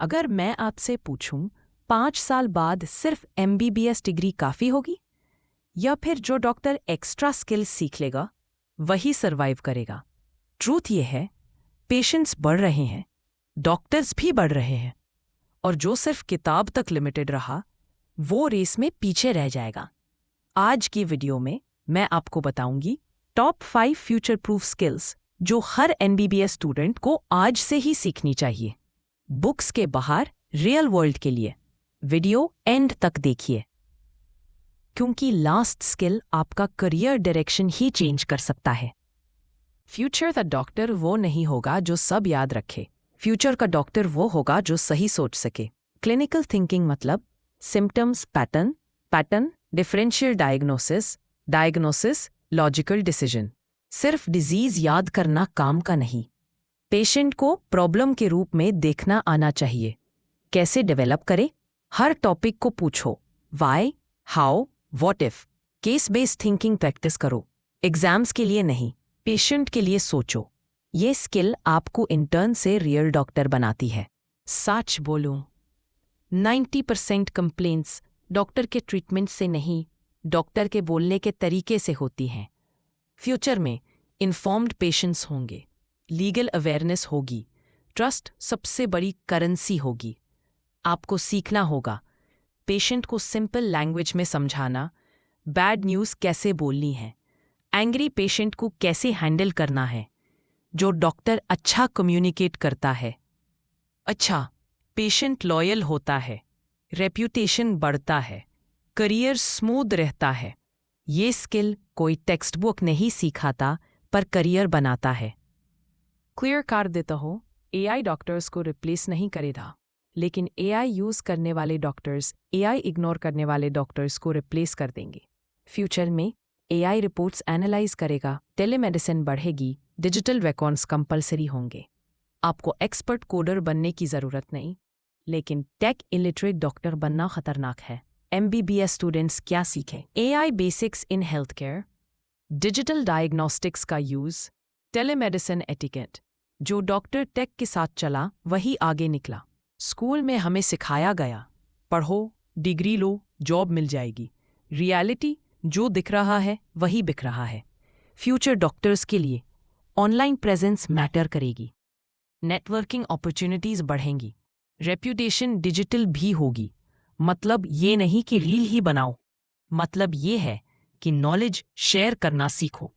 अगर मैं आपसे पूछूं 5 साल बाद सिर्फ MBBS डिग्री काफ़ी होगी या फिर जो डॉक्टर एक्स्ट्रा स्किल्स सीख लेगा वही सरवाइव करेगा? ट्रूथ ये है, पेशेंट्स बढ़ रहे हैं, डॉक्टर्स भी बढ़ रहे हैं, और जो सिर्फ किताब तक लिमिटेड रहा वो रेस में पीछे रह जाएगा। आज की वीडियो में मैं आपको बताऊंगी टॉप 5 फ्यूचर प्रूफ स्किल्स जो हर MBBS स्टूडेंट को आज से ही सीखनी चाहिए। बुक्स के बाहर रियल वर्ल्ड के लिए वीडियो एंड तक देखिए, क्योंकि लास्ट स्किल आपका करियर डायरेक्शन ही चेंज कर सकता है। फ्यूचर का डॉक्टर वो नहीं होगा जो सब याद रखे, फ्यूचर का डॉक्टर वो होगा जो सही सोच सके। क्लिनिकल थिंकिंग मतलब symptoms pattern, differential diagnosis, logical decision. सिर्फ डिजीज याद करना काम का नहीं, पेशेंट को प्रॉब्लम के रूप में देखना आना चाहिए। कैसे डेवलप करे? हर टॉपिक को पूछो, why, how, what if. Case based thinking practice करो, एग्जाम्स के लिए नहीं, पेशेंट के लिए सोचो। ये स्किल आपको इंटर्न से रियल डॉक्टर बनाती है। सच बोलूं, 90% कंप्लेंट्स डॉक्टर के ट्रीटमेंट से नहीं, डॉक्टर के बोलने के तरीके से होती हैं। फ्यूचर में इन्फॉर्म्ड पेशेंट्स होंगे, लीगल अवेयरनेस होगी, ट्रस्ट सबसे बड़ी करेंसी होगी। आपको सीखना होगा पेशेंट को सिंपल लैंग्वेज में समझाना, बैड न्यूज़ कैसे बोलनी है, एंग्री पेशेंट को कैसे हैंडल करना है। जो डॉक्टर अच्छा कम्युनिकेट करता है, अच्छा पेशेंट लॉयल होता है, रेप्यूटेशन बढ़ता है, करियर स्मूथ रहता है। ये स्किल कोई टेक्स्ट बुक नहीं सिखाता पर करियर बनाता है। क्लियर कर देता हो, AI डॉक्टर्स को रिप्लेस नहीं करेगा, लेकिन AI यूज़ करने वाले डॉक्टर्स AI इग्नोर करने वाले डॉक्टर्स को रिप्लेस कर देंगे। फ्यूचर में AI रिपोर्ट्स एनालाइज करेगा, टेलीमेडिसिन बढ़ेगी, डिजिटल रेकॉर्ड्स कंपलसरी होंगे। आपको एक्सपर्ट कोडर बनने की ज़रूरत नहीं, लेकिन टेक इलिटरेट डॉक्टर बनना खतरनाक है। MBBS स्टूडेंट्स क्या सीखें? AI basics in health care, digital diagnostics का यूज़, टेलीमेडिसिन एटिकेट। जो डॉक्टर टेक के साथ चला वही आगे निकला। स्कूल में हमें सिखाया गया, पढ़ो, डिग्री लो, जॉब मिल जाएगी। रियलिटी जो दिख रहा है वही बिक रहा है। फ्यूचर डॉक्टर्स के लिए ऑनलाइन प्रेजेंस मैटर करेगी, नेटवर्किंग अपॉर्चुनिटीज़ बढ़ेंगी, रेप्यूटेशन डिजिटल भी होगी। मतलब ये नहीं कि रील ही बनाओ, मतलब ये है कि नॉलेज शेयर करना सीखो,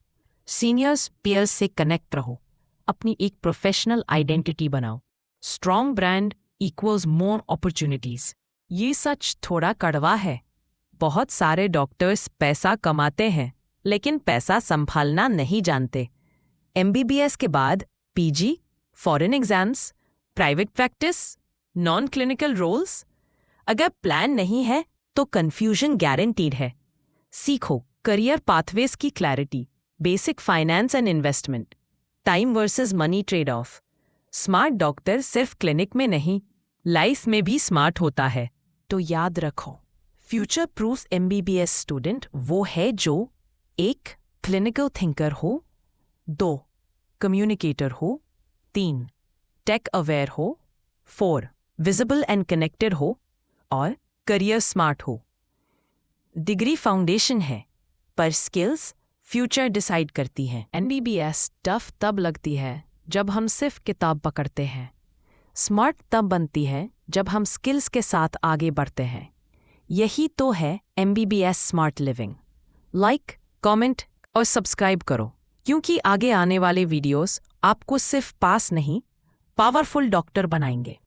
सीनियर्स पीयर्स से कनेक्ट रहो, अपनी एक प्रोफेशनल आइडेंटिटी बनाओ। Strong brand equals more opportunities. ये सच थोड़ा कड़वा है। बहुत सारे डॉक्टर्स पैसा कमाते हैं लेकिन पैसा संभालना नहीं जानते। MBBS के बाद PG, foreign exams, private practice, non clinical roles. अगर प्लान नहीं है तो कंफ्यूजन गारंटीड है। सीखो करियर पाथवेज की clarity, basic finance and investment, time versus money trade off. Smart doctor सिर्फ क्लिनिक में नहीं, लाइफ में भी स्मार्ट होता है। तो याद रखो, फ्यूचर प्रूफ MBBS स्टूडेंट वो है जो 1. क्लिनिकल थिंकर हो, 2. कम्युनिकेटर हो, 3. टेक अवेयर हो, 4. विजिबल एंड कनेक्टेड हो, और करियर स्मार्ट हो। डिग्री फाउंडेशन है, पर स्किल्स फ्यूचर डिसाइड करती हैं। MBBS टफ तब लगती है जब हम सिर्फ किताब पकड़ते हैं, स्मार्ट तब बनती है जब हम स्किल्स के साथ आगे बढ़ते हैं। यही तो है MBBS smart living. Like, comment और सब्सक्राइब करो, क्योंकि आगे आने वाले वीडियोस आपको सिर्फ पास नहीं, पावरफुल डॉक्टर बनाएंगे।